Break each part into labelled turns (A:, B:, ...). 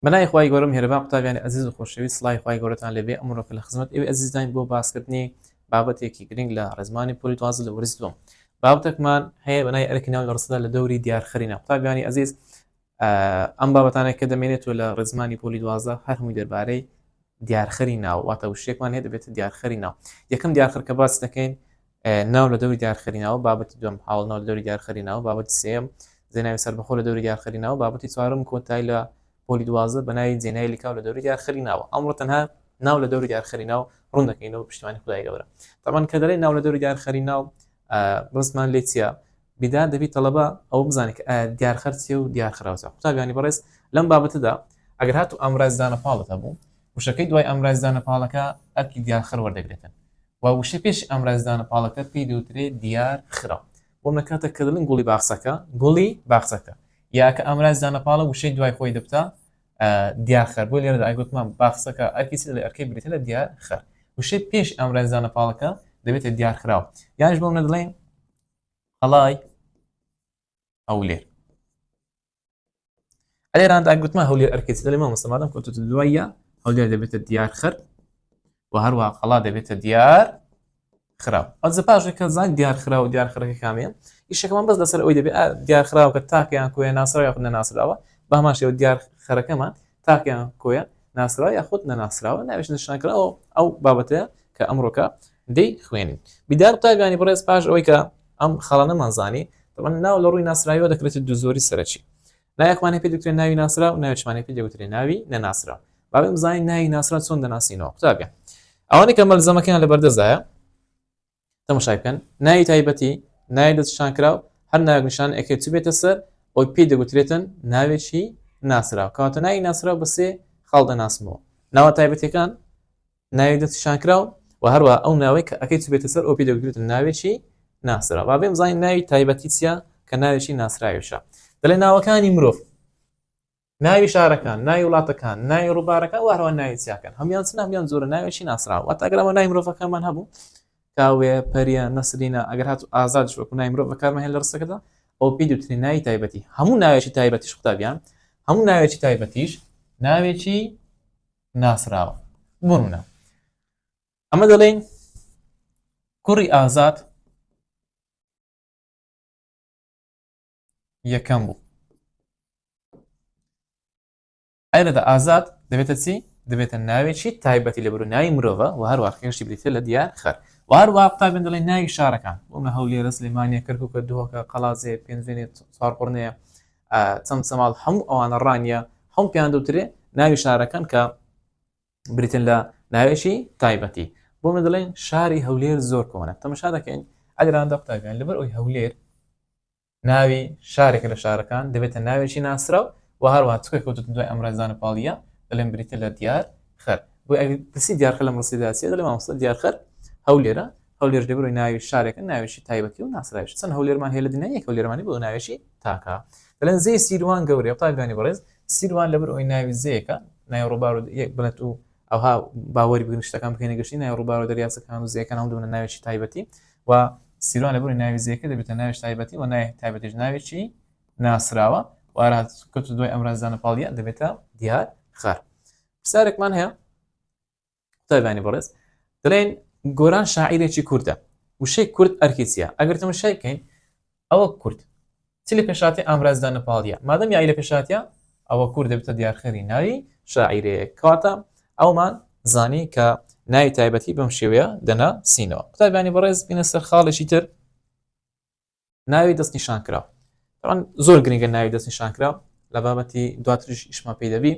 A: بەنای خوای گەورە میهرەبان قوتابیانی عەزیز و خۆشەویست سڵاوی خوای گەورەتان لێبێ ئەمڕۆکە لە خزمەت ئێوە عەزیزدان بۆ باسکردنی بابەتێکی گرنگ لە ڕێزمانی پۆلی دوازە لە وەرز دووەم. بابەتێکمان هەیە بەنای ئەرکی ناو لە ڕستەدا لە دەوری دیارخەرینە. قوتابیانی عەزیز ئەم بابەتانێک کە دەمێنێتەوە لە ڕێزمانی پۆلی دوازە هەر هەمووی دەربارەی دیارخەری ناو واتە وشەیەکمان هەیە دەبێتە دیارخەری ناو. یەکەم دیارخەر کە باس دەکەین ناو لە دەوری دیارخەری ناو، بابەتی دووەم هاوڵ ناو لە دەوری دیارخەری ناو، بابەتی سێم زێناوی سەربەخۆ لە دەوری دیارخەری ناو، بابەتی چوارەم کۆتایی لە پۆلی دوازە بەناوی جێنای لیکاو لە دەوری دیارخەری ناوە. ئەمڕۆ تەنها ناو لە دەوری دیارخەری ناو ڕوون دەکەینەوە پشتیوانی خودای گەورە. تاوان کە دەڵێن ناو لە دەوری دیارخەری ناو بەسمان لێ چییە؟ بیدار دەبی تەڵەبە ئەو بزانێت دیارخەر چیە و دیارخراوە. قوتابیانی بەڕێز لەم بابەتەدا ئەگەر هاتو ئامرازدانە پاڵت هەبوو وشەکەی دوای ئامرازدانە پاڵەکە ئەرکی دیارخەر وەردەگرێتن و وشە پێش ئامرازدانە پاڵەکە پێی دەوترێت دیارخرا. بۆ نەکاتە کە دەڵێن گوڵی باخسەکە گوڵی باخسەکە یا کە ئامرازدانە پاڵە وشەی دوای خۆی دەبتا دیارخەر بۆ لێرەدا ئایگوتمان باخسەکە ئەرکی لە ئەرکەی بریتە لە دیارخەر وشەی پێش ئامرازدانە پاڵەکە دەبێتە دیارخراوە. یانش بۆ منە دەڵێن هەڵای هەولێر. ئەلێراندا ئایگوتمان هەولێر ئەرکێت دەڵێمە مەسەمادەم کۆتە دوایە هەولێر دەبێتە دیارخەر و هەروە قەڵا دەبێتە دیار خراو. ئەوزە پاشێکە زان دیارخرا و دیارخەرەکە کامێن ئیشەکەمان بەس لەسەر ئەوی دەبێت دیارخراوکە تاکیان کۆیە ناسراوە یاخود نەناسراوە بەهماشەوە دیارخەرەکەمان تاکیان کۆیە ناسراوە یاخود نەناسراوە ناوێش نیشانکراوە ئەو بابەتەیە کە ئەمڕۆکە دەی خوێنین. بیدار قوتابیانی بەڕێز پاش ئەوەی کە ئەم خەڵانەمان زانی طبعاً ناو لە ڕووی ناسراویەوە دەکرێتە دوو زۆری سەرەکی. نایەکمانێ پێ دەوترێت ناوی ناسرا و ناوێکمانێ پێ دەوترێت ناوی نەناسرا. با بزانین ناوی ناسرا چۆن دەناسینەوە. قوتابیان ئەوانەی کە مەلزەمەکەیان لە بەردەستدایە تەماشای بکەن ناوی تایبەتی ناوی دەستنیشانکراو هەر ناوێک نیشان ئەکرێت چ بێتە سەر ئەوی پێی دەگوترێتن ناوێکی ناسراو کەواتە ناوی ناسراو بە سێ خاڵ دەناسمەوە. ناوە تایبەتیەکان ناوی دەستنیشانکراو و هەروە ئەو ناوەی کە ئەکەی چ بێتە سەر ئەو پێی دەگوترێتن ناوێکی ناسرا. با بزانین ناوی تایبەتی چییە کە ناوێکی ناسراویشە. دەڵێن ناوەکانی مرۆڤ ناوی شارەکان ناوی وڵاتەکان ناوی ڕووبارەکان و هەروە ناوی چیاکان هەمیان چ هەمیان زۆرە ناوێکی ناسراوە. واتە ئەگەر ئەمە ناوی مرۆڤەکانمان هەبوو کاوێ پەریە نەسرینە ئەگەر هاتو ئازادش وەکو ناوی مرۆڤ بەکارمان هێنا لە ڕستەکەدا ئەو پێی دەوترێت ناوی تایبەتی. هەموو ناوێکی تایبەتیش قوتابیان هەموو ناوێکی تایبەتیش ناوێکی ناسراوە. بڕونە ئەمە دەڵێن کوڕی ئازاد یەکەم بوو. ئەرەدا ئازاد دەبێتە چی؟ دەبێتە ناوێکی تایبەتی لە بەرەو ناوی مرۆڤە و هەروە خێشتی بریتە لە دیارخەر. و هەروە قوتابیان دەڵێن ناوی شارەکان بۆمە هەولێرە سلێمانیە کەرکووکە دووەکە قەڵازێ پێنجێنێ چوارقورنەیە چەمچەماڵ هەموو ئەوانە ڕانیە هەموو پێیان دەوترێت ناوی شارەکان کە بریتن لە ناوێکی تایبەتی. بۆمە دەڵێن شاری هەولێر زۆر کۆنە. تەماشا دەکەین ئەلێراندا قوتابیان لەبەر ئەوی هەولێر ناوی شارێکە لە شارەکان دەبێتە ناوێکی ناسراو و هەروە چکە کەوتوتە دوای ئەمرازدانە پاڵیە دەڵێن بریتە لە دیارخەر. بۆ پرسی دیارخەر لە ڕستەداچیە دەڵێ مامۆستا دیارخەر هەولێرە هەولێر دەبڕی ناوی شارێکە ناوێکی تایبەتی و ناسراویش چەند هەولێرمان هەیە لە دنیا یەک هەولێرمانی بۆ ناوێکی تاکە. دەڵێن زەی سیروان گەورەیە. قوتابیانی بەڕێز سیروان لەبەر ئەوی ناوی زەیەکە ناوی ڕووبار و یەک بنێت و ئەوها باوەری بگرن شتەکان بکەینە گەشتی ناوی ڕووبار و دەریاچەکان و زەیەکان هەموو دەبنە ناوێکی تایبەتی و سیروان لەبەر ناوی زەیەکە دەبێتە ناوێکی تایبەتی و ناوی تایبەتیش ناوێکی ناسراوە و کەوتە دوای ئەمرازدانە پاڵیە دەبێتە دیارخەر. پرسیارێکمان هەیە قوتابیانی بەڕێز دەڵێن گۆران شاعیرێکی کوردە وشەی کورد ئەرکی چییە؟ ئەگەر تەماشای بکەین ئەوە کورد چی لە پێشاتی ئامرازدانە پاڵیە مادەم یای لە پێشاتیە ئەوە کورد دەبێتە دیارخەری ناوی شاعیرەیە کەواتە ئەومان زانی کە ناوی تایبەتی بەم شێوەیە دەنا سینەوە. قوتابیانی بەڕێز بینە سەر خاڵێکی تر ناوی دەستنیشانکراو. زۆر گرنگە ناوی دەستنیشانکراو لە بابەتی دواتریش ئیشمان پێی دەبی.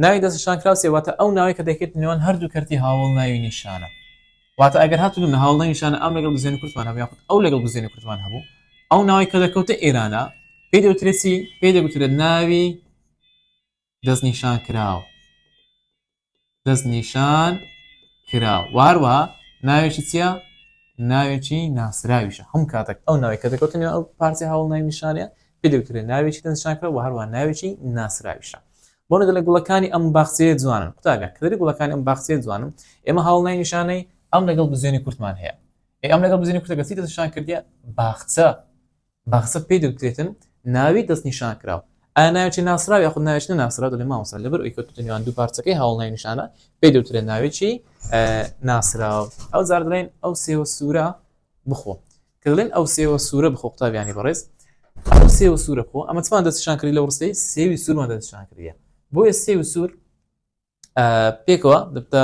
A: ناوی دەستنیشانکراو سێواتە ئەو ناوی کە دەکێت نێوان هەردوو کەرتی هاوڵ ناوی نیشانە. واتە ئەگەر هاتوون لە هاوڵ نیشانە ئەم لەگەڵ بزێنی کورتمان هەبوو یاخود ئەو لەگەڵ بزێنی کورتمان هەبوو ئەو ناوی کە دەکەوتە ئێرانە پێی دەوترێت چی؟ پێی دەگوترێت ناوی دەستنیشانکراو. دەستنیشانکراو و هەروەها ناوێکی چییە؟ ناوێکی ناسراویشە. هەم کاتێک ئەو ناوی کە دەکەوتە نێوان ئەو پارچەی هاوڵ ناوی نیشانەیە پێی دەوترێت ناوێکی دەستنیشانکراو و هەروەها ناوێکی ناسراویشە. بۆ دەڵێ گوڵەکانی ئەم باخچەیە جوانن. قوتابیان کە دەری گوڵەکانی ئەم باخچەیە جوانن ئێمە هاوڵ ناوی نیشانەی ئەم لەگەڵ بزێنی کورتمان هەیە. ئەم لەگەڵ بزێنی کورتەکە چی دەستنیشان کردیە؟ باخچە. باخچە پێی دەوترێتن ناوی دەستنیشانکراو. ناوێکی ناسراوی یاخود ناوێکی ناسراو دەڵێ مامۆستا لەبەر ئەوەی کە توانیوان دوو پارچەکەی هەوڵناوی نیشانە پێی دەوترێت ناوێکی ناسراو ئەو زار دەڵێن ئەو سێوە سوورە بخۆ کە دەڵێن ئەو سێوە سوورە بخۆ قوتابیانی بەڕێز ئەو سێوە سوورە بخۆ ئەمە چمان دەستشان کردی لە ڕستەی سێوی سوورمان دەستشان کردیە بۆیە سێوی سوور پێکەوە دەبتە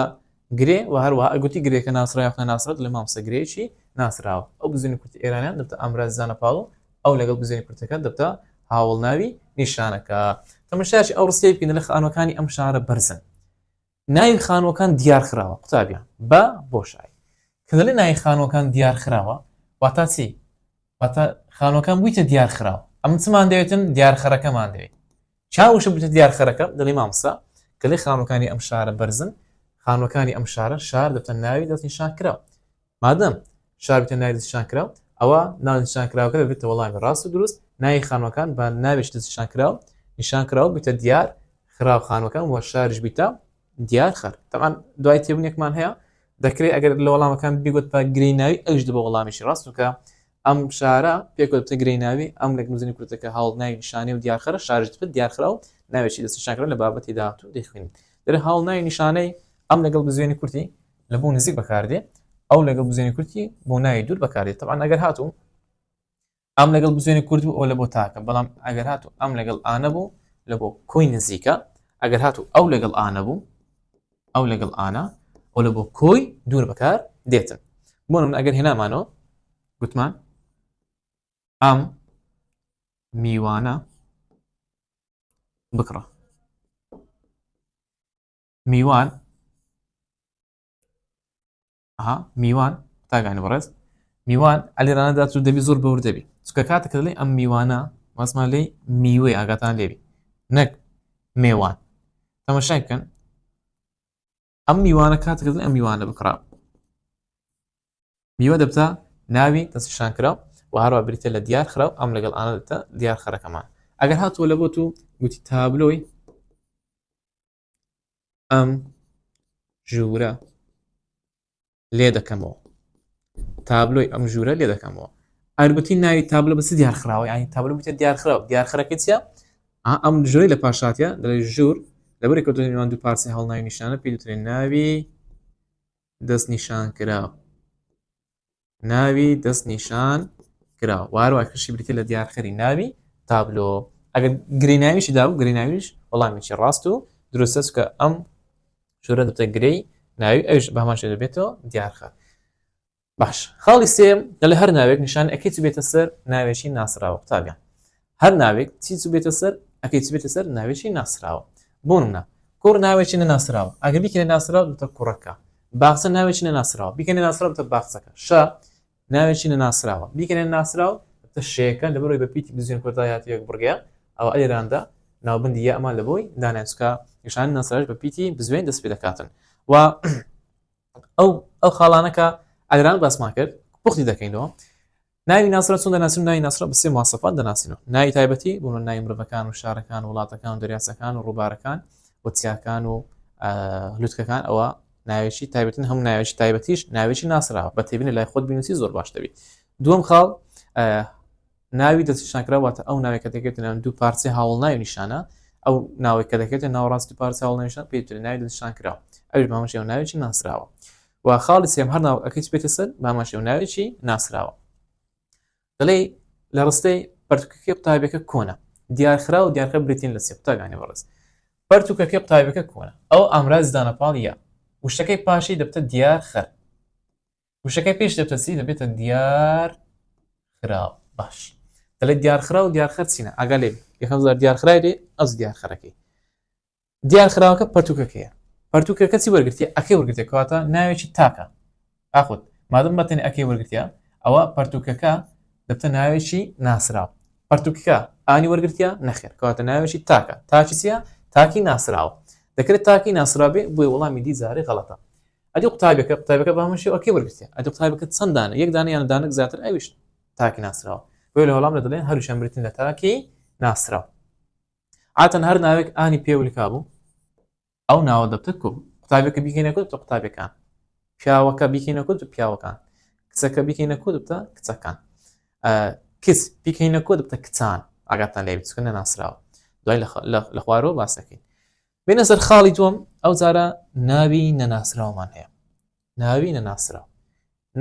A: گرێ و هەروەها ئەگوتی گرێکە ناسراوی یاخود ناسراو دەڵێ مامۆستا گرەیەکی ناسراوە ئەو بزوێنی کورتی ئێرانیان دەبتە ئەمرازانە پاڵ و ئەو لەگەڵ بزوێنی کورتەکە دەبتە هاوڵناوی نیشانەکە تەماشایەکی ئەو ڕستەیە بکەین لە خانووەکانی ئەم شارە بەرزن ناوی خانووەکان دیارخراوە قوتابیان بە بۆشایی کە دەڵێ ناوی خانووەکان دیارخراوە واتە چی واتە خانووەکان بوویتە دیارخراوە ئەم چمان دەوێتن دیارخەرەکەمان دەوێت چاوشە بوویتە دیارخەرەکە دەڵێ مامۆستا کە لێ خانووەکانی ئەم شارە بەرزن خانووەکانی ئەم شارە شار دەبتە ناوی دەستنیشان کراوە مادەم شار بتە ناوی دەستنیشان کراوە ئەوە ناوی نیشان کراوەکە دەبێتە وەڵامی ڕاست و دروست ناوی خانووەکان بە ناوێکی دەستنیشان کراوە نیشان کراوە بێتە دیار خراو خانووەکان وە شارش بیتە دیار خەر تەمان دوای تێبوونێکمان هەیە دەکرێت ئەگەر لە وەڵامەکان بیگوت بە گرەی ناوی ئەوش دەبە وەڵامیشی ڕاست وکە ئەم شارە پێکوت بتە گرەی ناوی ئەم لەک نووزنی کورتەکە هەڵ ناوی نیشانەی و دیارخەرە شارش دەبێت دیارخرا و ناوێکی دەستنیشان کراوە لە بابەتی داهاتوو دەیخوێنین دەرێ هەڵ ناوی نیشانەی ئەم لەگەڵ بزوێنی کورتی لە بۆ نزیک بەکاردێ ئەو لەگەڵ بزوێنی کورتی بۆ ناوی دوور بەکاردێت تەمان ئەگەر هاتوو ئەم لەگەڵ بزوێنی کورد بوو ئەو لە بۆ تاکە بەڵام ئەگەر هاتوو ئەم لەگەڵ ئانە بوو لە بۆ کۆی نزیکە ئەگەر هاتوو ئەو لەگەڵ ئانە بوو ئەو لەگەڵ ئانە ئەو لە بۆ کۆی دوور بەکار دێتن بۆ من ئەگەر هێنامانەوە گوتمان ئەم میوانە بکڕە میوان میوان تاگانی بەڕێز میوان ئەلێرانەدا تو دەبی زۆر بەور دەبی چکە کاتێک دەڵێ ئەم میوانە ماسمان لێی میوەی ئاگاتان لێبی نەک میوان تەماشای بکەن ئەم میوانە کاتێک دەڵێ ئەم میوانە بکڕا میوە دەبتە ناوی دەستنیشان کراو و هەروە بریتە لە دیار خراو ئەم لەگەڵ ئانە دەبتە دیار خەرەکەمان ئەگەر هاتووە لە بۆ تو گوتی تابلۆی ئەم ژوورە لێ دەکەمەوە تابلۆی ئەم ژوورە لێ دەکەمەوە ئەرگوتی ناوی تابلۆ بەس دیارخراوە ینی تابلۆ بتە دیارخراوە دیارخەرەکە چیە ئەم ژووری لە پاشاتە دەڵێ ژوور لەبەری کەوتنیوان دوو پارچەی هەڵناوی نیشانە پێی دەوترێت ناوی دەست نیشان کراوە ناوی دەست نیشان کراوە وهروە کەشی بریتە لە دیارخەری ناوی تابلۆ ئەگەر گرەی ناویشی دابوو گرەی ناویش وەڵامیکی ڕاست و دروستە کە ئەم ژوورە دەبتە گرەی ناوی ئەوش بەهمان شێوە دەبێتەوە دیارخەر باش خاڵی سێم دەڵێ هەر ناوێک نیشان ئەکەی چ بێتە سەر ناوێکی ناسراوە قوتابیان هەر ناوێک چی چ بێتە سەر ئەکەی چ بێتە سەر ناوێکی ناسراوە بۆ نمونە کوڕ ناوێکی نەناسراوە ئەگەر بیکەنێ ناسراوە دەبتە کوڕەکە باخچە ناوێکی نەناسراوە بیکەنێ ناسراوە دەبتە باخچەکە شە ناوێکی نەناسراوە بیکەنێ ناسراوە دەبتە شەیەکە لەبەرەوەی بە پیتی بزوێن کورتا هاتیەک بڕگەیە ئەوە ئەلێراندا ناوبندی یا ئەمان لە بۆی دانایچکە نیشان ناسراوش بە پیتی بزوێن دەست پێ دەکاتن و ئەو خاڵانەکە ئەگەران باسمان کرد پوختی دەکەینەوە ناوی ناسرە چۆن دەناسین ناوی ناسرە بە سێ مواسەفات دەناسینەوە ناوی تایبەتی بوون ناوی مرۆڤەکان و شارەکان و وڵاتەکان و دەریاچەکان و ڕووبارەکان و چیاکان و لوتکەکان ئەوە ناوێکی تایبەتن هەموو ناوێکی تایبەتیش ناوێکی ناسراوە بە تێبینە لای خۆت بینوسی زۆر باش دەبێت دووەم خاڵ ناوی دەستنیشانکراواتە ئەو ناوێک کە دەکرێتە دوو پارچەی هاوڵناوی نیشانە ئەو ناوێک کە دەکرێتە ناوەڕاستی پارچەی هاوڵناوی نیشان پێی دەوترێت ناوی دەستنیشانکراوە ئەوش بەهەمەش ناوێکی ناسراوە و خاڵی سێم هەر ناو ئەکەی بێتە سەر بەهەمەش ناوێکی ناسراوە دەڵێ لە ڕستەی پەرتوکەکەی قوتابیەکە کۆنە دیارخرا و دیارخە بریتین لە سێ قوتابیانی بەڕێز پەرتوکەکەی قوتابیەکە کۆنە ئەو ئامراز دانەپاڵیە وشەکەی پاشی دەبتە دیارخەر وشەکەی پێش دەبتە چی دەبێتە دیارخرا باش دەڵێ دیارخرا و دیارخەر چینە ئاگا لێ یەکەم زار دیارخرای دێ ئەس دیارخەرەکەی دیارخراوەکە پەرتوکەکەیە پەرتوکەکە چی وەرگرتیە ئەکەی وەرگرتێ کەواتە ناوێکی تاکە ئاخوت مادەم بەتەنێ ئەکەی وەرگرتیە ئەوە پەرتوکەکە دەبتە ناوێکی ناسراوە پەرتوکەکە ئانی وەرگرتیە نەخێر کەواتە ناوێکی تاکە تاکی چیە تاکی ناسراوە دەکرێت تاکی ناسرابێ بۆی وەڵامی دیزاری غەڵەتە ئەدی قوتابەکە بەهەمەشی ئەکەی وەرگرتیە ئەدی قوتابەکە چەندانە یەک دانە یان دانەک زیاتر ئەویش تاکی ناسراوە بۆی لە وەڵام دەڵێن هەروشیان بریتین لە تاکی ناسراوە عادەتەن هەر ناوێک ئانی پێوەلیکا بوو ئەو ناوە دەبتە کوب قوتابەکە بیکەینە کورد بتە قوتابەکان پیاوەکە بیکەینە کورد پیاوەکان کچەکە بیکەینە کورد بتە کچەکان کچ بیکەینە کورد بتە کچان ئاگاتان لێ بچکە ناسراوە دوای لە خوارەوە باس دەکەین. بێنە سەر خاڵی دووەم ئەو جارە ناوی نەناسراومان هەیە. ناوی نەناسراو.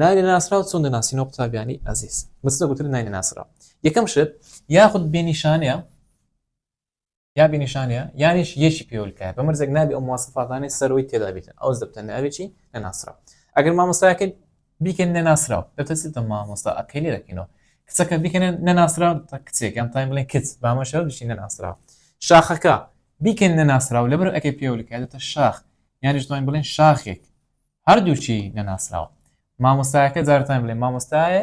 A: ناوی نەناسراو چۆن دەناسینەوە قوتابیانی ئەزیز؟ بچنە گوتن ناوی نەناسراو. یەکەم شت یاخود بێنیشانەیە یا بێنیشانەیە یانیش یەکی پێوەلکایە بە مەرجێک نابی ئەو مواصفاتانەی سەرەوەی تێدا بێتن ئەوز دەبتە ناوێکی نەناسراو. ئەگەر مامۆستایەکەی بیکەن نەناسراو دەبتە مامۆستا ئەکەی لێ دەکەینەوە. کچەکە بیکەنە نەناسراو کچێک ئەم تایم بڵێن کچ بامەشەوە بشین نەناسراو. شاخەکە بیکەن نەناسراو لەبەر ئەکەی پێوەلکایە دەبتە شاخ یانیش دوای بڵێن شاخێک هەردووچی نەناسراوە. مامۆستایەکە جارتان بڵێن مامۆستایە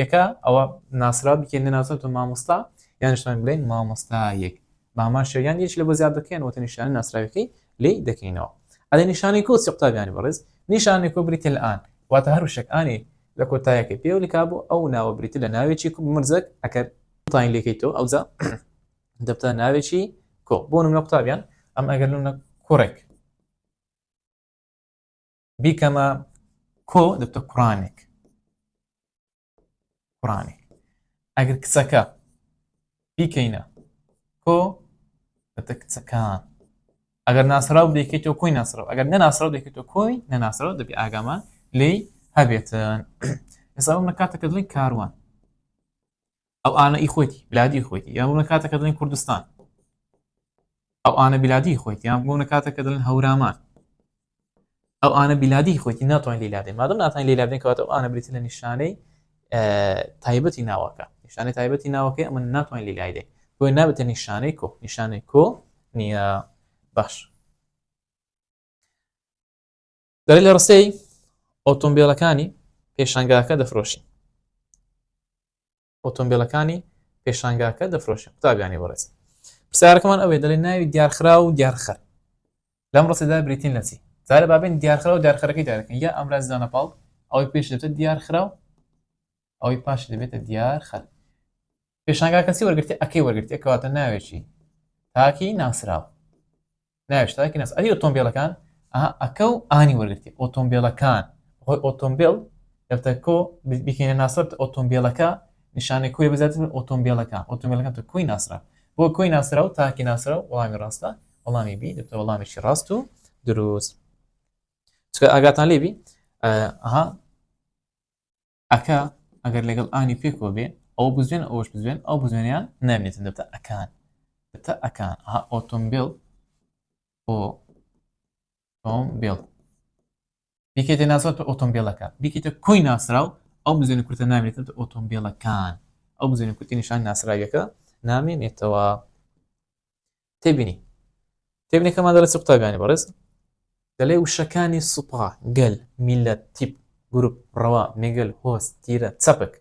A: یەکە ئەوە ناسراو بیکەن نەناسراو تۆ مامۆستا یانیش دوای بڵێن مامۆستایەک. بامان شەیان یەک لە بۆ زیاد دەکەن وتە نیشانەی ناسراوەکەی لێ دەکەینەوە. ئەدە نیشانەی کۆ چی قوتابیانی بەڕێز؟ نیشانەی کۆ بریتە لە ئان واتە هەر شەکانی لە کۆتایەکەی پێوەلکا بوو ئەو ناوە بریتە لە ناوێکی مرزەک ئەکەر تاین لێکەیتەوە ئەوجا دەبتە ناوێکی کۆ. بۆ نمونە قوتابیان ئەم ئەگەر نمونە کوڕێک بیکەمە کۆ دەبتە کوڕانێک. کوڕانێک. ئەگەر کچەکە بیکەینە کۆ دەبتە کچەکان. ئەگەر ناسراو دەیکەیتەوە کۆی ناسراو ئەگەر نەناسراو دەیکەیتەوە کۆی نەناسراو دەبی ئاگامان لێی هەبێتن. ئێستا بمە کاتێکە دڵین کاروان ئەو ئانە ئی خۆیتی بلادی خۆیتی یان بمە کاتێکە دڵین کوردستان ئەو ئانە بلادی خۆیتی یان بمە کاتێکە دڵین هەورامان ئەو ئانە بلادی خۆیتی ناتوانین لێلادەین مادەم ناتوانین لێلادەین کەواتە ئەو ئانە بریتە لە نیشانەی تایبەتی ناوەکە. نیشانەی تایبەتی ناوەکەی ئەمە ناتوانین لێلادەین بۆی نابێتە نیشانەی کۆ. نیشانەی کۆ نییە. باش دەڵێ لە ڕستەی ئۆتۆمبیلەکانی پێشانگاکە دەفرۆشین. ئۆتۆمبیلەکانی پێشانگاکە دەفرۆشین قوتابیانی بەڕێز. پرسیارەکەمان ئەوەیە دەڵێ ناوی دیارخرا و دیارخەر لەم ڕستەدا بریتین لە چی؟ جارە بابێن دیارخرا و دیارخەرەکەی دارەکەن یا ئەمراز دانەپاڵ ئەوەی پێش دەبێتە دیارخرا و ئەوەی پاش دەبێتە دیارخەر. پێشانگاکە چی وەرگرتێ؟ ئەکەی وەرگرتێ کەواتە ناوێکی تاکی ناسراو. ناوێش تاکی ناس ئەدی ئۆتۆمبیلەکان ئەکە و ئانی وەرگرتی ئۆتۆمبیلەکان خۆی ئۆتۆمبیل دەبتە کۆ بیکەینە ناسرا ئۆتۆمبیلەکە نیشانەی کۆی بەزاتن ئۆتۆمبیلەکان ئۆتۆمبیلەکان تۆ کۆی ناسرا بۆ کۆی ناسرا و تاکی ناسرا و وەڵامی ڕاستە وەڵامی بی دەبتە وەڵامێکی ڕاست و دروست. چکە ئاگاتان لێبی ئەکە ئەگەر لەگەڵ ئانی پێکۆ بێ ئەو بزوێن ئەوش بزوێن ئەو بزوێنیان نامێتن دەبتە ئەکان دەبتە ئەکان ئۆتۆمبیل ئۆتۆمبیل بیکەیتە ناسراو ئۆتۆمبیلەکە بیکەیتە کۆی ناسراو ئەو بزوێنی کورتە نامێتێتە ئۆتۆمبیلەکان ئەو بزوێنی کورتی نیشان ناسراویەکە نامێنێتەوە. تێبینی کەمان دەڵێت چ قوتابیانی بەڕێز؟ دەڵێ وشەکانی سوپا گەل میلەت تیپ گروپ ڕەوا مێگەل هۆست تیرە چەپک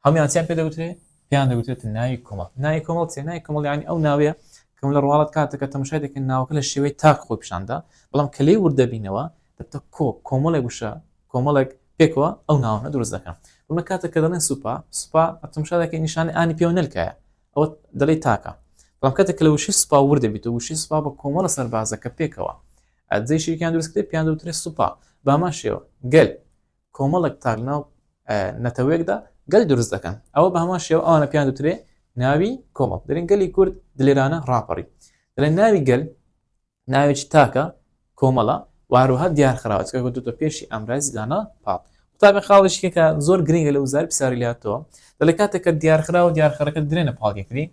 A: هەمویان چیان پێ دەوترێ؟ پێیان دەوترێت ناوی کۆمەڵ. ناوی کۆمەڵ چێ؟ ناوی کۆمەڵ یعنی ئەو ناوەیە کەم لە ڕواڵەت کاتێکە تەماشای دەکەن ناوەکە لە شێوەی تاک خۆی پیشاندا بەڵام کە لێی وردەبینەوە دەبتە کۆمەڵێک وشە کۆمەڵێک پێکەوە ئەو ناوانە دروست دەکەن. بڵمە کاتێک کە دەڵێن سوپا تەماشا دەکەی نیشانەی ئانی پێوە نەلکایە ئەوە دەڵێ تاکە. بەڵام کاتێک کە لە وشەی سوپا وردەبیت و وشەی سوپا بە کۆمەڵە سەربازەکە پێکەوە ئەجێی شێکیان دروست کرێ پێیان دەوترێت سوپا. بامان شێوە گەل کۆمەڵێک تاک ناو نەتەوەیەکدا گەل دروست دەکەن ئەوە بە هەمان شێوە ئەوانە پێیان دەوترێ ناوی کۆمەڵ. دەڵێن گەلی کورد دلێرانە ڕاپەڕی دەڵێن ناوی گەل ناوێکی تاکە کۆمەڵە واروها دیارخراوە چکە گوتوتە پێشی ئەمرازی دانا پاڵ. قوتابی خاڵێکی کە زۆر گرنگە لە وزاری پرسیاری لاتەوە دەڵێ کاتێک کە دیارخرا و دیارخەرەکە درێنە پاڵیەکری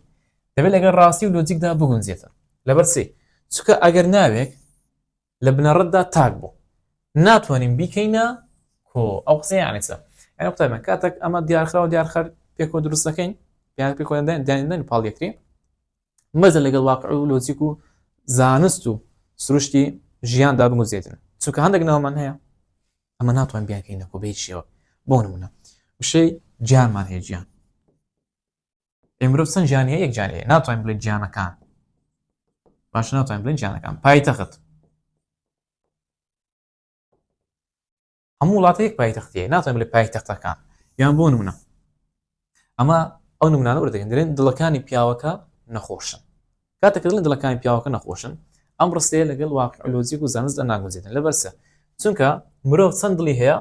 A: دەبێت لەگەڵ ڕاستی و لۆجیکدا بگونجێتە لەبەر چی؟ چکە ئەگەر ناوێک لە بنەڕەتدا تاک بوو ناتوانین بیکەینە کۆ ئەو قسە یعنی چە؟ یعنی قوتابیان کاتێک ئەمە دیارخرا و دیارخەر پێکۆ دروست دەکەین پیان پێکۆ دێنین پاڵیەکری مەزە لەگەڵ واقع و لۆجیک و زانست و سروشتی ژیاندا بگونجێتن چونکە هەندێک ناومان هەیە ئەمە ناتوان بیانکەینە کۆ بە هیچ شێوە. بۆ نمونە وشەی گیانمان هەیە گیان ئێمرۆ چەند گیانی هەیە؟ یەک گیان هەیە ناتوانین بڵێن گیانەکان باش ناتوانین بڵێن گیانەکان. پایتەخت هەموو وڵاتە یەک پایتەختی هەیە ناتوانین بڵێن پایتەختەکان یان بۆ نمونە ئەمە ئەو نمونانە وەردەگرن دەڵێن دڵەکانی پیاوەکە نەخۆشن. کاتێک دەڵێن دڵەکانی پیاوەکە نەخۆشن ئەم ڕستەیە لەگەڵ واقع لۆجیک و زانستدا ناگونجێتن لەبەرچە چونکە مرۆڤ چەند دڵی هەیە؟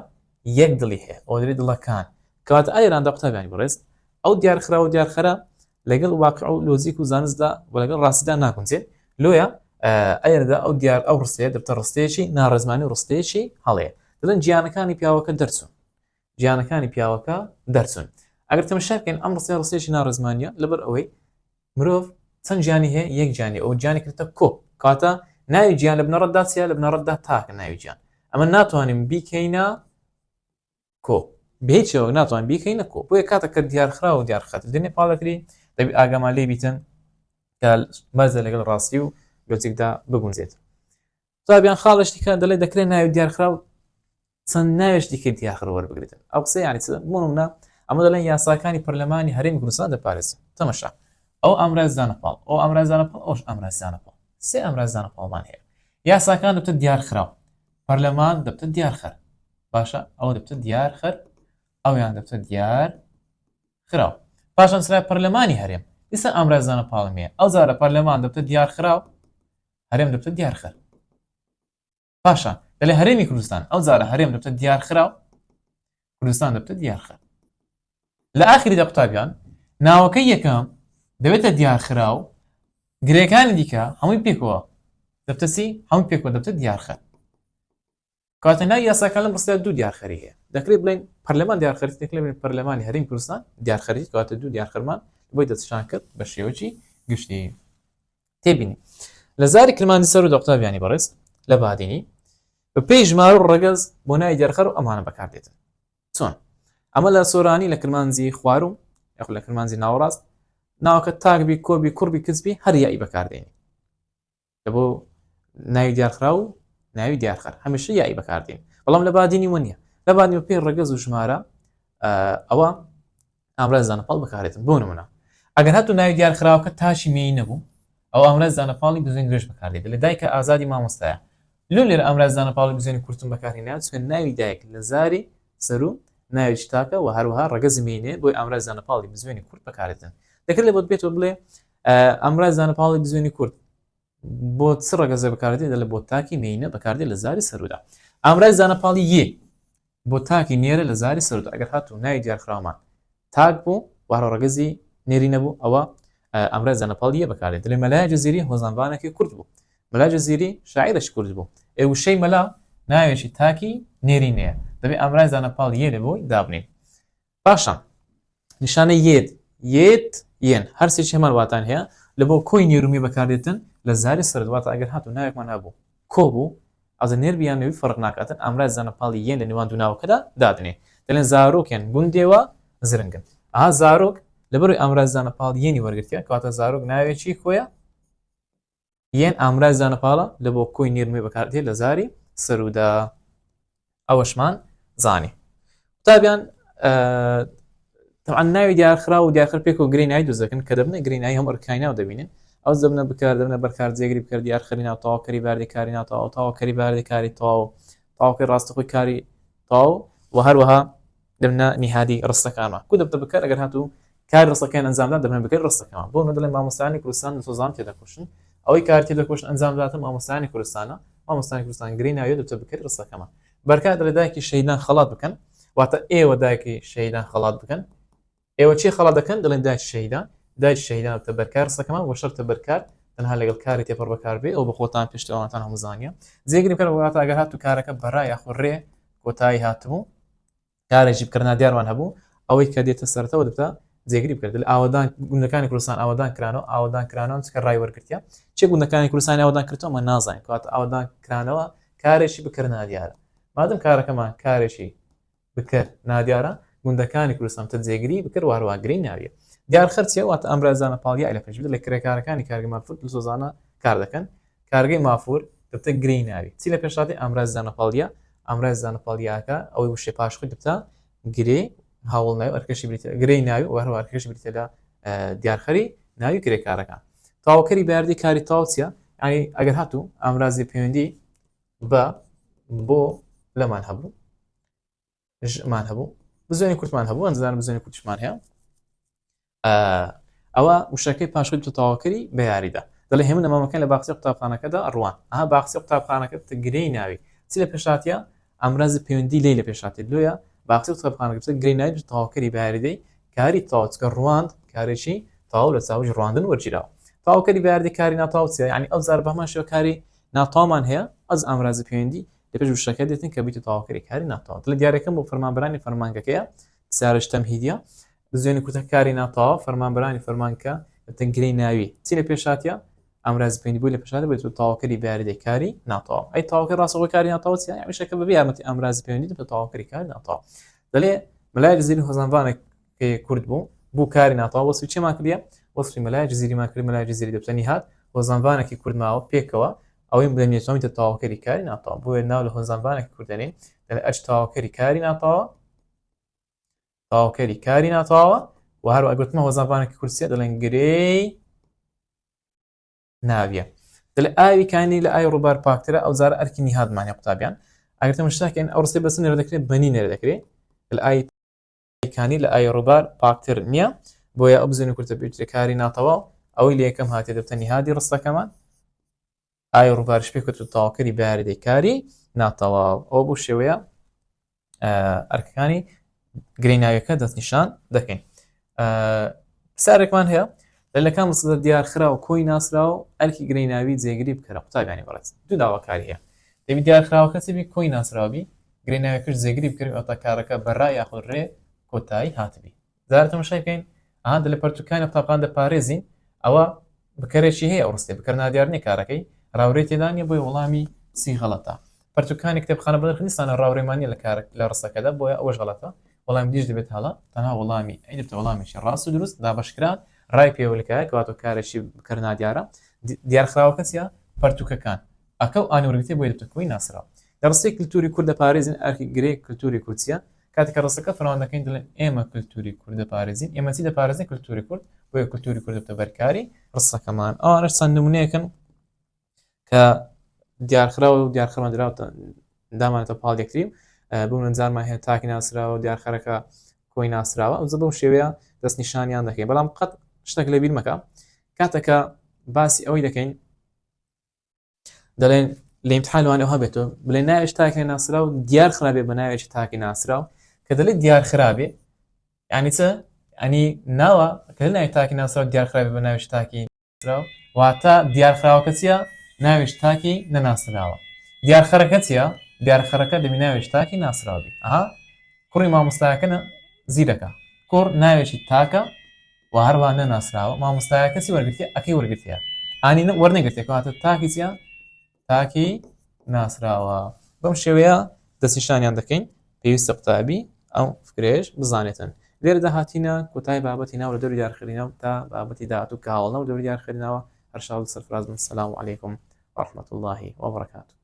A: یەک دڵی هەیە ئەو دەڵێ دڵەکان کەواتە ئایراندا قوتابیانی بەڕێز ئەو دیارخرا و دیارخەرە لەگەڵ واقع و لۆزیک و زانستدا و لەگەڵ ڕاستیدا ناکونجێت لۆیە ئەیردا ئەو دیار ئەو ڕستەیە دەبتە ڕستەیەکی ناڕێزمانی و ڕستەیەکی هەڵەیە دەڵێن گیانەکانی پیاوەکە دەرچوون گیانەکانی پیاوەکە دەرچوون ئەگەر تەماشا بکەین ئەم ڕستەیەکی ناڕێزمانیە لەبەر ئەوەی مرۆڤ چەند گیانی هەیە یەک گیانی ئەو گیانی کردتە کۆ کاتە ناوی گیان لە بنەڕەتدا چیە لە بنەڕەتدا تاکە ناوی گیان ئەمە ناتوانین بیکەینە کۆ بهیچەوە ناتوانین بیکەینە کۆ بۆیە کاتە کە دیارخرا و دیارخەت دێنێ پاڵەکری دەبی ئاگامان لێ بیتن کە بەرزە لەگەڵ ڕاستی و لۆجیکدا بگونجێت تابیان خاڵش دیکە دەڵێ دەکرێت ناوی دیارخرا و چەند ناوێش دیکە دیارخر وەربگرێتن ئەو قسە یانی بوونمە ئەمە دەڵێن یاساکانی پەرلەمانی هەرێمی کوردستان دەپارێزن تەماشا ئەو ئەمراز زانەپاڵ ئەو ئەمراز زانەپاڵ ئەوش ئەمراز زانەپاڵ سێ ئەمراز زانەپاڵمان هەیە یاساکان دەبتە دیارخراو پەرلەمان دەبتە دیارخەر باشە ئەوە دەبتە دیارخەر ئەویان دەبتە دیار خراو پاشان سلای پەرلەمانی هەرێم ئێستا ئەمراز زانەپاڵمەیە ئەو جارە پەرلەمان دەبتە دیارخراو هەرێم دەبتە دیارخەر پاشان دەڵێ هەرێمی کوردستان ئەو جارە هەرێم دەبتە دیارخراو کوردستان دەبتە دیارخەر لە ئاخریدا قوتابیان ناوەکەی یەکەم دەبێتە دیارخراو گرەکانی دیکە هەمووی پێکەوە دەبتە چی هەمووی پێکەوە دەبتە دیارخەر کاتە ناوی یاساکان لەم ڕستەیە دوو دیارخەری هەیە دەکرێت بڵێن پەرلەمان دیارخەری دەکرێت بڵێن پەرلەمانی هەرێمی کوردستان دیارخەری کاتە دوو دیارخەرمان بۆی دەچشان کرد بە شێوەی گشتی تێبینی لە زاری کلمانی سەر و دەقوتابیانی بەڕێز لە بادینی بە پێی ژمارە و ڕەگەز بۆ ناوی دیارخەر و ئەمانە بەکاردێتن چۆن ئەمە لە سۆرانی لە کلمانزی خواروم یاخود لە کلمانزی ناوەڕاست ناوەکە تاکبی کۆبی کوڕبی کچبی هەر یایی بەکاردێنی لە بۆ ناوی دیارخرا و ناوی دیارخەر هەمیشە یایی بەکاردێن بەڵام لە بادینی وە نییە لە بادنی پێی ڕەگەز و ژمارە ئەوە ئامراز زانەپاڵ بەکارێتن بۆ نمونە ئەگەر هاتوو ناوی دیارخراوەکە تاشی مێی نەبوو ئەو ئامراز زانەپاڵی بزوێن درێژ بەکاردێت لە دایکە ئازادی مامۆستایە لێرە ئامراز زانەپاڵی بزوێنی کورتم بەکارهێنات سوێن ناوی دایک لە زاری سەر و ناوی تاکە و هەروەها ڕەگەزی مێنێ بۆی ئامراز زانەپاڵی بزوێنی کورت بەکارێتن دەکرێت لە بۆ بێتەوە بڵێ ئامراز زانەپاڵی بزوێنی کورت بۆ چ ڕەگەزە بەکاردێت لە بۆ تاکی مێینە بەکاردێت لە زاری سەرودا ئامراز زانەپاڵی یێ بۆ تاکی نێرە لە زاری سەرودا ئەگەر هاتوو ناوی دیارخراومان تاک بوو وارە ڕەگەزی نێری نەبوو ئەوە ئامراز زانەپاڵی یە بەکارێت دەڵێ مەلای جەزیری هۆزانبانێکی کورد بوو مەلا جەزیری شاعیرەش کورد بوو ئێوشەی مەلا ناوێکی تاکی نێری نەیە دەبێت ئامراز زانەپاڵ یێ لە بۆی دابنین پاشان نیشانە یێت یێن هەرسێکی هەمان واتان هەیە لە بۆ کۆی نێرومی بەکاردێتن لە زاری سەردواتە ئەگەر هاتوو ناوێکمان هەبوو کۆ بوو ئەزە نێربیانەوەی فەرق ناکاتن ئامراز زانەپاڵی یێن لە نێوان دوو ناوەکەدا دادنێ دەڵێن زارۆکیان گوندێوە زرنگن ئاها زارۆک لەبەروی ئامراز زانەپاڵ یێنی وەرگرتیە کاتە زارۆک ناوێکی کۆیە یەن ئامراز زانەپاڵە لە بۆ کۆی نێرمی بەکاردێت لە زاری سەرودا ئەوەشمان زانی قوتابیان طبعا ناوی دیارخرا و دیارخەر پێک و گرەی ناوی دۆزەکەن کە دەبنە گرەی ناوی هەم ئەرکانی ناو دەبینن ئەو دەبنە بکار دەبنە بەرکارجێگری بکرد دیارخەری ناو تاواکەری باردێکاری ناو تاواکەری باردێکاری تاو تاواکەی ڕاستەخۆی کاری تاو و هەروەها دەبنە نیهادی ڕستەکانەوە کو دەبتە بکار ئەگەر هاتوو کاری ڕستەکەیان ئەنجامدا دەبنە بکەی ڕستەکەمان بۆ دەڵێن مامۆستانی کوردستان سۆزان تێدەکوشن ئەوەی کار تێدەکوشن ئەنجامداتن مامۆستانی کوردستانە مامۆستانی کوردستان گرەی ناوی دەبتە بکەی ڕستەکەمان بەرکات دەڵێ دایکی شەهیدان خەڵات بکەن واتە ئێوە دایکی شەهیدان خەڵات بکەن ئێوە چی خەڵات دەکەن دەڵێن دایکی شەهیدان دایکی شەهیدان دەبتە بەرکار ڕستەکەمان وە شەرتە بەرکار تەنها لەگەڵ کاری تێپەڕ بەکار بێ ئەو بە خۆتان پێشتەوانتان هەموو زانیە جێگیری بکەن واتە ئەگەر هاتوو کارەکە بەڕای یاخۆ ڕێ کۆتایی هاتبوو کارێکی بکردنا دیارمان هەبوو ئەوەی کە دێتە سەرەوە دەبتە جێگیری بکرد ئاوادان گوندەکانی کوردستان ئاوادان کرانەوە ئاوادان کرانەوە چکە ڕای وەرگرتیە چێ گوندەکانی کوردستانی ئاوادان کردەوە ئەمە نازانین کاتە ئاوادان کرانەوە کارێکی بکرد نادیارە مادەم کارەکەمان کارێکی بکرد نادیارە گوندەکانی کوردستان تە جێگیری بکرد واڕواگرەی ناویە دیارخەر چیە واتە ئەمراز زانەپاڵیە لە پێش لە کرێکارەکانی کارگەی مافور لە سۆزانە کار دەکەن کارگەی مافور دەبتە گرەی ناوی چی لە پێشاتی ئەمراز زانەپاڵیە ئەمراز زانەپاڵیاکە ئەوەی وشێ پاشخۆی دەبتە گرێ هاوڵ ناوی ئەرکەشی بریتە گرەی ناوی و هەروە ئەرکەشی بریتە لە دیارخەری ناوی کرێکارەکان تاواکەری باردی کاری تاو چیە یعنی ئەگەر هاتوو ئامرازی پەیوەندی بە بۆ لەمان هەبوو ژمان هەبوو بزوێنی کورتمان هەبوو ئەنجدان بزوێنی کورتشمان هەیە ئەوە وشەکەی پاشخۆی بتە تاواکەری بە یاریدا دەڵێ هێمن ئەمامەکەن لە باخچی قوتابخانەکەدا ڕوان ئەها باخچی قوتابخانەکە بتە گرەی ناوی چی لە پێشاتیە ئەمرازی پەیوەندی لێ لە پێشاتی لۆیە باخچی قوتابخانەکە بتە گرەی ناوی تاواکەری بە یاریدەی کاری تاوچکە ڕواند کارێکی تەواو لە چاوی ڕواندن وەرگیراوە تاواکەری بەیاردەکاری ناتەواو چیە یعنی ئەو زار بەمان شێوەکاری ناتەوامان هەیە ئەس ئامرازی پەیوەندی لە پێش وشەکە دێتن کە بیتە تەواوکەری کاری ناتەواو لە دیارەکەم بۆ فەرمانبەرانی فەرمانگەکەیە سارش تەمهیدیە بزوێنی کوتەکاری ناتەواو فەرمانبەرانی فەرمانکە تەنگرەی ناوی چی لە پێشاتە ئامرازی پەیوەندی بووی لە پێشاتە بێت تەواوکەری بەیاردەکاری ناتەواو ئەی تەواوکە ڕاستەوەی کاری ناتەواو چیە یعنی وشەکە بەبێ یارمەتی ئامرازی پەیوەندی بە تەواوکەری کاری ناتەواو دەڵێ مەلای جزیری هۆزانڤانێک کورد بوو کاری ناتەواو وەسفی چێمان کردیە وەسفی مەلای جزیریمان کرد مەلای جزیری دەبتەنی هات هۆزانڤانێکی کورد ماوە پێکەوە ئەوەی بدەنێتەوەیتە تەواوکەری کاری ناتەواو بۆیە ناو لە هۆزانڤانێکی کوردەنێن دەڵێ ئەچ تەواوکەری کاری ناتەواوە تەواوکەری کاری ناتەواوە و هەروە گوتمە هۆزانڤانێکی کورسیە دەڵێن گرەی ناویە دەڵێ ئاوی کانی لە ئای ڕووبار پاکترە ئەو جارە ئەرکی نیهادمانە قوتابیان ئەگەر تەماشاکەین ئەو ڕستەی بەسن نێرە دەکرێت بەنی نێرە دەکرێت لە ئای کانی لە ئای ڕووبار پاکتر نییە بۆیە ئەو بزێنی کورتە بێترە کاری ناتەواو ئەوەی لە یەکەم هاتێ دەبتەنی هادی ڕستەکەمان ئای ڕووبارش پێ کەوتو تەواوکەری بەیاردەی کاری ناتەواو ئەوە بۆ شێوەیە ئەرکەکانی گرەی ناویەکە دەستنیشان دەکەین سارێکمان هەیە لەلەکان مستەدە دیارخرا و کۆی ناسرا و ئەرکی گرەی ناوی جێگیری بکەرە قوتابیانی بەڕێز دوو داواکاری هەیە دەبی دیارخراوەکە چبی کۆی ناسراوی گرەی ناویەکەش جێگیری بکەوێت ئەوتە کارەکە بەڕای یاخود ڕێ کۆتایی هاتبی زارە تەماشای بکەین ئاهات لە پەرتوکانی قوتابخان دەپارێزین ئەوە بکەرێکی هەیە ئەو ڕستێ بکەر نادیار نیە کارەکەی ڕاوڕێ تێدا نیە بۆی وەڵامی سی غەڵەتە پەرتوکانی کتێبخانە بەدەرخستانە ڕاوڕێمانی لە کارێک لە ڕستەکەدا بۆیە ئەوەش غەڵەتە وەڵامی دیش دەبێت هەڵا تەنها وەڵامی ئەیدرتە وەڵامیشی ڕاست و دروست دابەشکران ڕای پێوەلکایە کەواتۆ کارێکی بکەر نادیارە دیارخراوەکە چیە پەرتوکەکان ئەکە و ئانوورگرێتی بۆی دەبتەکۆی ناسراوە لە ڕستەی کللتوری کوردە پارێزین ئەرکی گرەی کللتوری کورسیە کاتێککە ڕستەکە فراوانەکەین دەڵێن ئێمە کللتوری کوردە پارێزین ئێمە چی دەپارێزین کللتوری کورد بۆیە کللتوری کورد دەبتە بەرکاری ڕستەکەمان ئەوانش چەند نمونەیەکن کە دیارخراوە و دیارخەمان دراوتە دامانێتە پاڵ یەکتری بوون جارمان هەیە تاکی ناسراوە و دیارخەرەکە کۆی ناسراوە ئەو بەو شێوەیە دەستنیشانیان دەکەین بەڵام قەت شتێک لە بیر مەکە کاتێکە باسی ئەوەی دەکەین دەڵێن لە ئیمتحانوانە هەبێتەوە بڵێ ناوێش تاکی ناسرا و دیار خراپێ بە ناوێکی تاکی ناسرا و کە دەڵێت دیار خراپێ یعنی چە ئەنی ناوە کە ناوی تاکی ناسرا و دیار خراپێ بە ناوێکی تاکی ناسرا واتە دیارخراوەکە چیە ناوێش تاکی نەناسراوە دیارخەرەکە چیە دیارخەرەکە دەبی ناوێش تاکی ناسراوی ئەها کوڕی مامۆستایەکە زیرەکە کوڕ ناوێکی تاکە و هەروە نەناسراوە مامۆستایەکە چی وەرگرتێ ئەکەی وەرگرتیە ئانی وەرنەگرتێک کاتە تاکی چیە تاکی ناسراوە بەم شێوەیە دەستنیشانیان دەکەین پێویستە قوتابی ئەو فکرێش بزانێتن لێرە داهاتینە کۆتای بابەتی ناو لە دەوری دیارخستنەوە تا بابەتی داهاتوو کاوەڵنەوە دەوری دیارخستنەوە هەر شاو سەرفراز بن سەلام عەلەیکوم ورحمة الله وبركاته